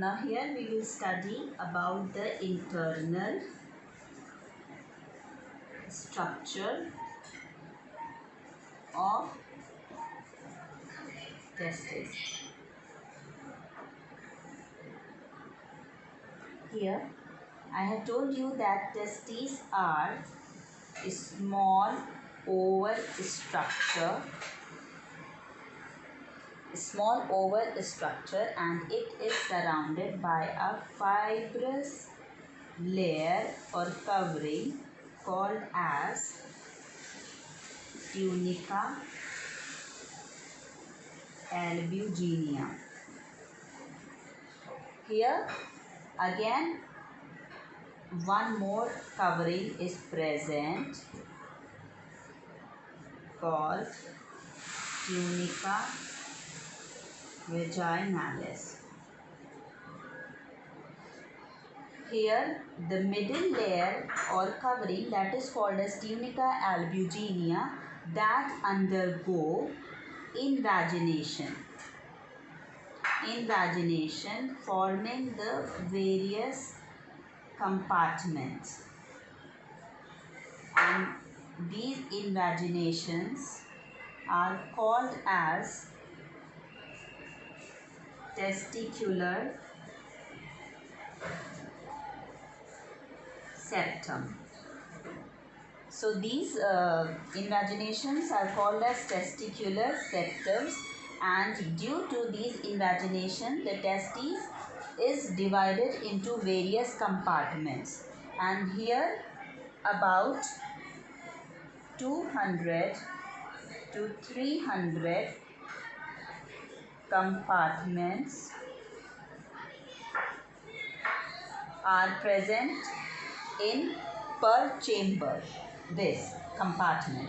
Now here we will study about the internal structure of testes. Here I have told you that testes are a small oval structure and it is surrounded by a fibrous layer or covering called as tunica albuginea. Here again one more covering is present called tunica vaginalis. Here the middle layer or covering, that is called as tunica albuginea, that undergo invagination forming the various compartments, and these invaginations are called as testicular septum. So these invaginations are called as testicular septums, and due to these invaginations the testes is divided into various compartments, and here about 200 to 300 compartments are present in per chamber, this compartment.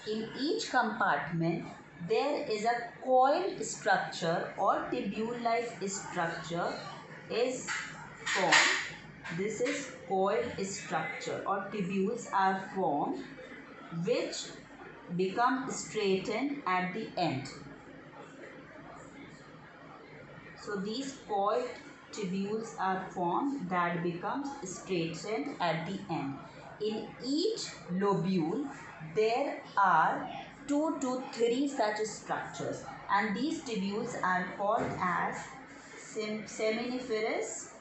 In each compartment there is a coiled structure or tubule-like structure is formed. This is coiled structure or tubules are formed which become straightened at the end. So these coiled tubules are formed that becomes straightened at the end. In each lobule there are 2 to 3 such structures, and these tubules are called as seminiferous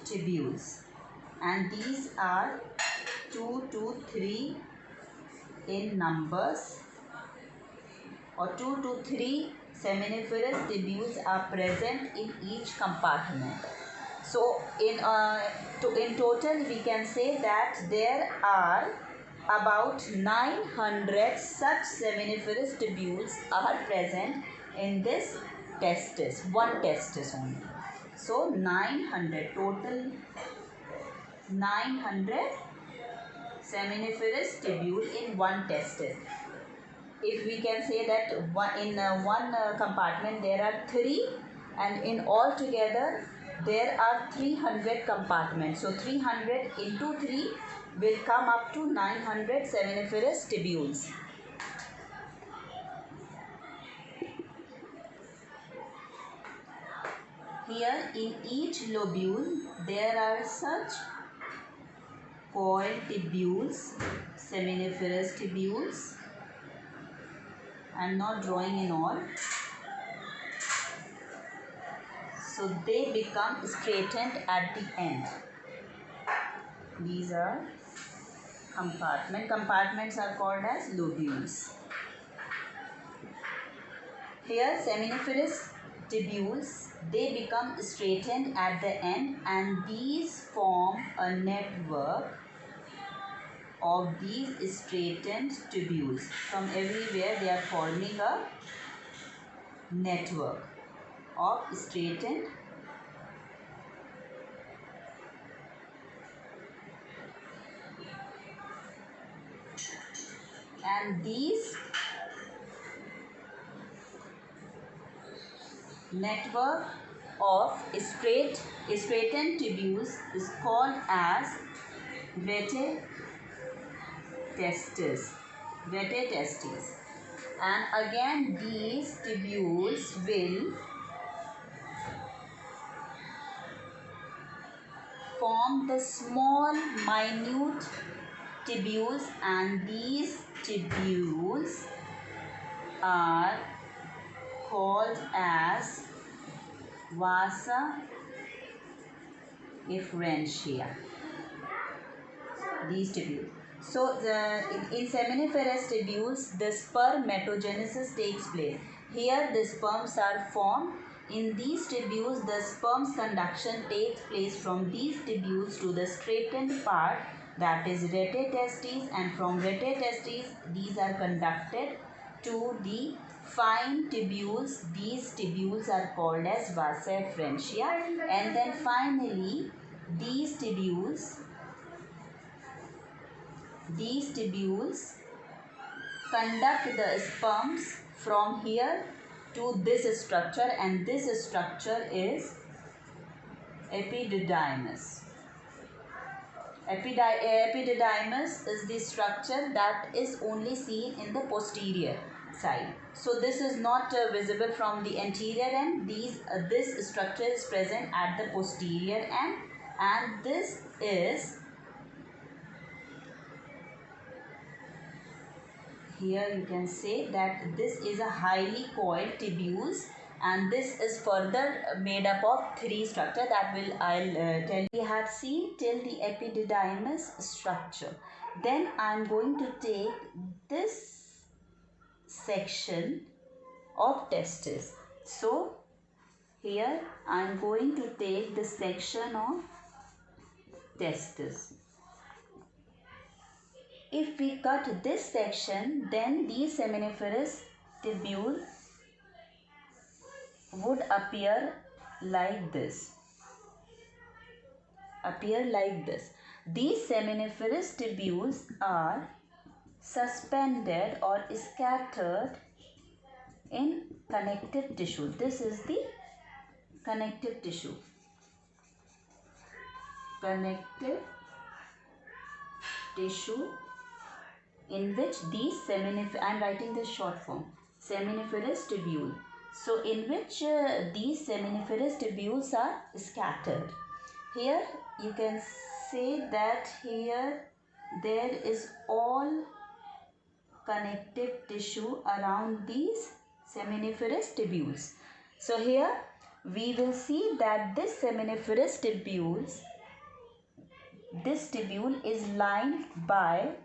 tubules, and these are 2 to 3 in numbers, or 2 to 3 seminiferous tubules are present in each compartment. So in total we can say that there are about 900 such seminiferous tubules are present in this testis, one testis only. So 900, total 900 seminiferous tubule in one testis. If we can say that one compartment there are 3, and in all together there are 300 compartments. So 300 into 3 will come up to 900 seminiferous tubules. Here in each lobule there are such coiled tubules, seminiferous tubules. I am not drawing in all. So they become straightened at the end. These are compartments are called as lobules. Here seminiferous tubules, they become straightened at the end, and these form a network of these straightened tubules. From everywhere they are forming a network of straightened and these network of straightened tubules is called as Rete testis. Rete testes. And again these tubules will form the small minute tubules, and these tubules are called as vasa efferentia. These tubules. So in seminiferous tubules, the spermatogenesis takes place. Here the sperms are formed. In these tubules, the sperm's conduction takes place from these tubules to the straightened part, that is rete testes, and from rete testes these are conducted to the fine tubules. These tubules are called as vasa efferentia, and then finally these tubules conduct the sperms from here to this structure, and this structure is epididymis. Epididymis is the structure that is only seen in the posterior side. So this is not visible from the anterior end. This structure is present at the posterior end, and this is, here you can say that this is a highly coiled tubules, and this is further made up of three structure that I'll tell you. We have seen till the epididymis structure. Then I am going to take this section of testis. So here I am going to take the section of testis. If we cut this section, then these seminiferous tubules would appear like this. These seminiferous tubules are suspended or scattered in connective tissue. This is the connective tissue. Connective tissue in which these I am writing this short form, seminiferous tubule. So in which these seminiferous tubules are scattered. Here you can say that here there is all connective tissue around these seminiferous tubules. So here we will see that this seminiferous tubules, this tubule is lined by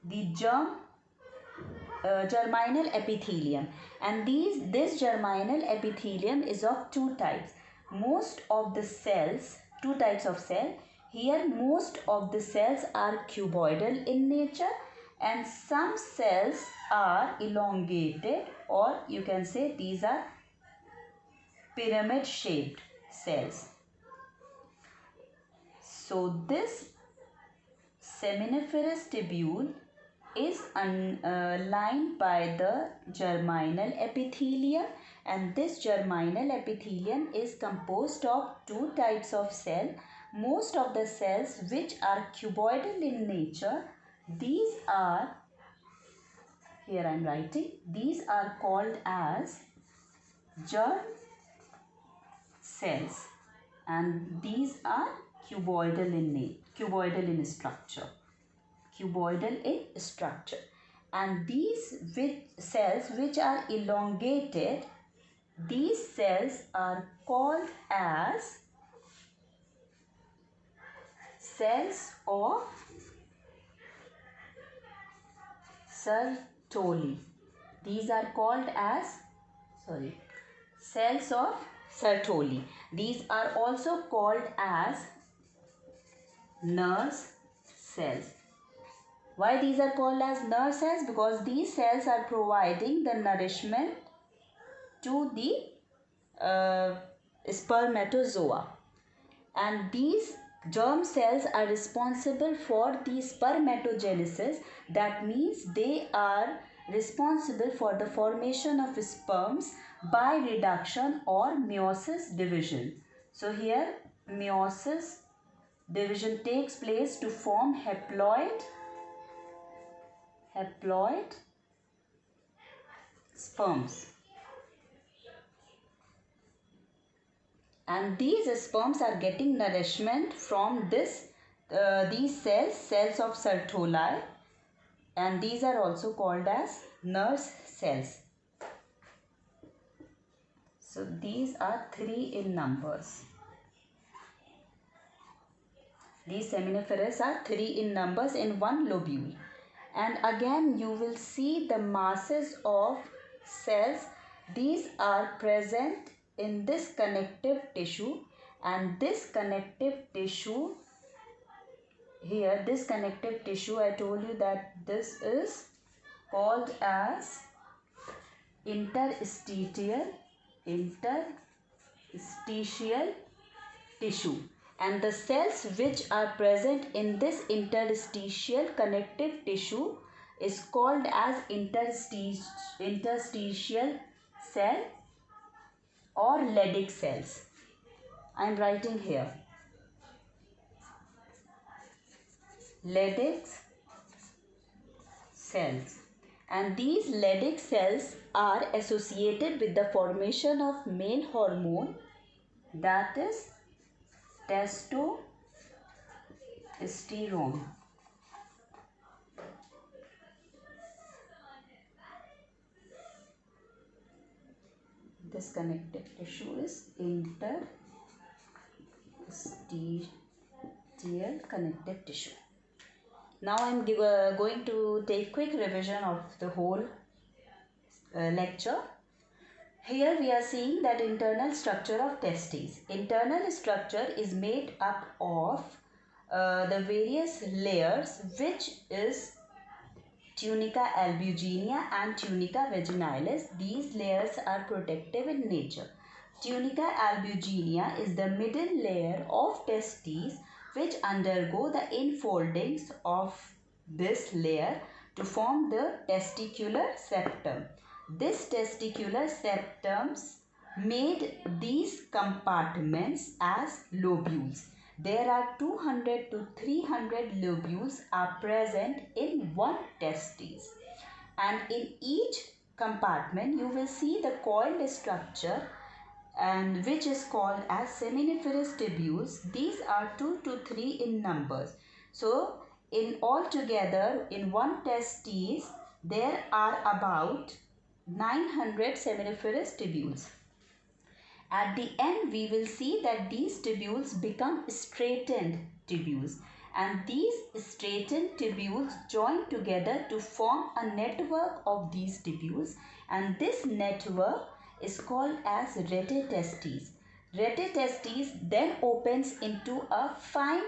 the germinal epithelium, and this germinal epithelium is of two types. Most of the cells, two types of cell. Here most of the cells are cuboidal in nature, and some cells are elongated, or you can say these are pyramid shaped cells. So this seminiferous tubule is lined by the germinal epithelium, and this germinal epithelium is composed of two types of cell. Most of the cells which are cuboidal in nature, these are, here I am writing, these are called as germ cells, and these are cuboidal in structure. And these cells which are elongated, these cells are called as cells of Sertoli. These are called as cells of Sertoli. These are also called as nurse cells. Why these are called as nurse cells? Because these cells are providing the nourishment to the spermatozoa, and these germ cells are responsible for the spermatogenesis. That means they are responsible for the formation of sperms by reduction or meiosis division. So here meiosis division takes place to form haploid sperms. And these sperms are getting nourishment from these cells of Sertoli, and these are also called as nurse cells. So these are 3 in numbers. These seminiferous are 3 in numbers in one lobule. And again you will see the masses of cells. These are present in this connective tissue, and this connective tissue here, this connective tissue, I told you that this is called as interstitial tissue, and the cells which are present in this interstitial connective tissue is called as interstitial cell or Leydig cells. I am writing here Leydig cells, and these Leydig cells are associated with the formation of male hormone, that is testosterone. This connective tissue is interstitial connective tissue. Now I am going to take quick revision of the whole lecture. Here we are seeing that internal structure of testes. Internal structure is made up of the various layers, which is tunica albuginea and tunica vaginalis. These layers are protective in nature. Tunica albuginea is the middle layer of testes which undergo the infoldings of this layer to form the testicular septum. This testicular septums made these compartments as lobules. There are 200 to 300 lobules are present in one testis, and in each compartment you will see the coiled structure, and which is called as seminiferous tubules. These are 2 to 3 in numbers. So in all together in one testis there are about 900 seminiferous tubules. At the end we will see that these tubules become straightened tubules, and these straightened tubules join together to form a network of these tubules, and this network is called as rete testis. Rete testis then opens into a fine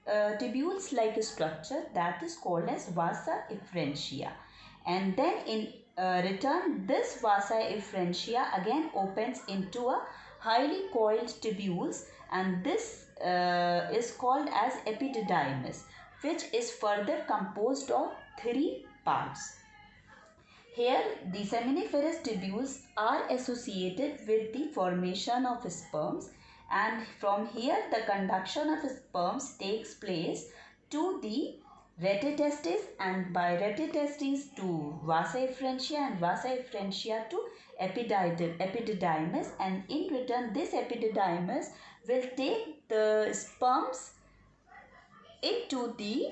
tubules like structure that is called as vasa efferentia, and then in return this vasa efferentia again opens into a highly coiled tubules, and this is called as epididymis, which is further composed of 3 parts. Here the seminiferous tubules are associated with the formation of sperms, and from here the conduction of sperms takes place to the rete testis, and by rete testis to vasa efferentia, and vasa efferentia to epididymis, and in return this epididymis will take the sperms into the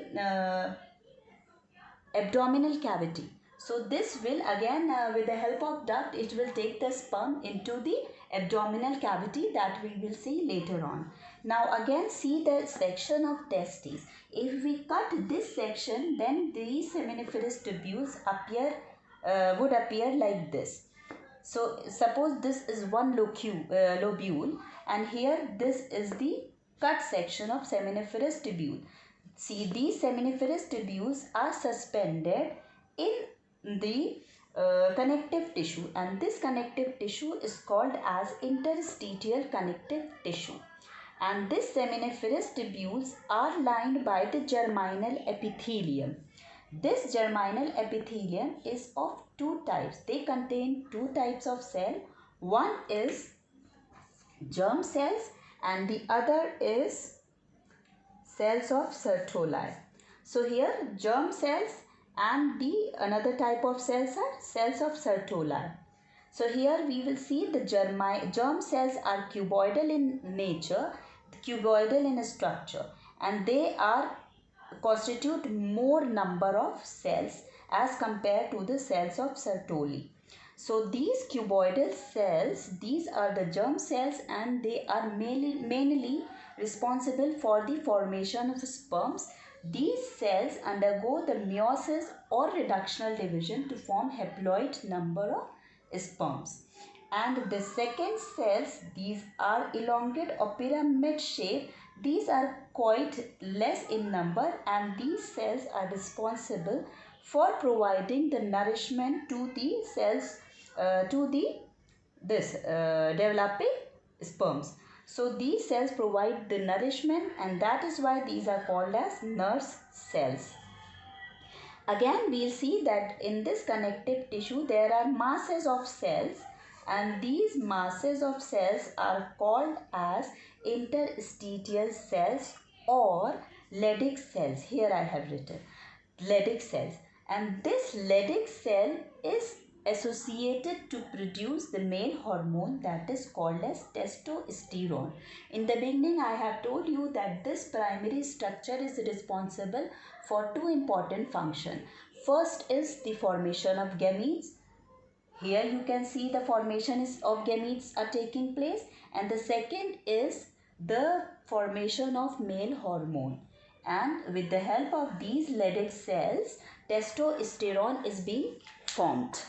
abdominal cavity. So this will again with the help of duct, it will take the sperm into the abdominal cavity, that we will see later on. Now again see the section of testes. If we cut this section, then these seminiferous tubules would appear like this. So suppose this is one lobule, and here this is the cut section of seminiferous tubule. See, these seminiferous tubules are suspended in the connective tissue, and this connective tissue is called as interstitial connective tissue, and this seminiferous tubules are lined by the germinal epithelium. This germinal epithelium is of 2 types. They contain 2 types of cell. One is germ cells and the other is cells of Sertoli. So here germ cells and the another type of cells are cells of Sertoli. So here we will see the germ cells are cuboidal in nature, cuboidal in structure, and they are constitute more number of cells as compared to the cells of Sertoli. So these cuboidal cells, these are the germ cells, and they are mainly responsible for the formation of sperms. These cells undergo the meiosis or reductional division to form haploid number of sperms. And the second cells, these are elongate or pyramid shape. These are quite less in number, and these cells are responsible for providing the nourishment to the cells, to the developing sperms. So these cells provide the nourishment, and that is why these are called as nurse cells. Again, we'll see that in this connective tissue there are masses of cells, and these masses of cells are called as interstitial cells or Leydig cells. Here I have written Leydig cells, and this Leydig cell is associated to produce the male hormone that is called as testosterone. In the beginning I have told you that this primary structure is responsible for two important functions. First is the formation of gametes. Here you can see the formation of gametes are taking place, and the second is the formation of male hormone. And with the help of these Leydig cells, testosterone is being formed.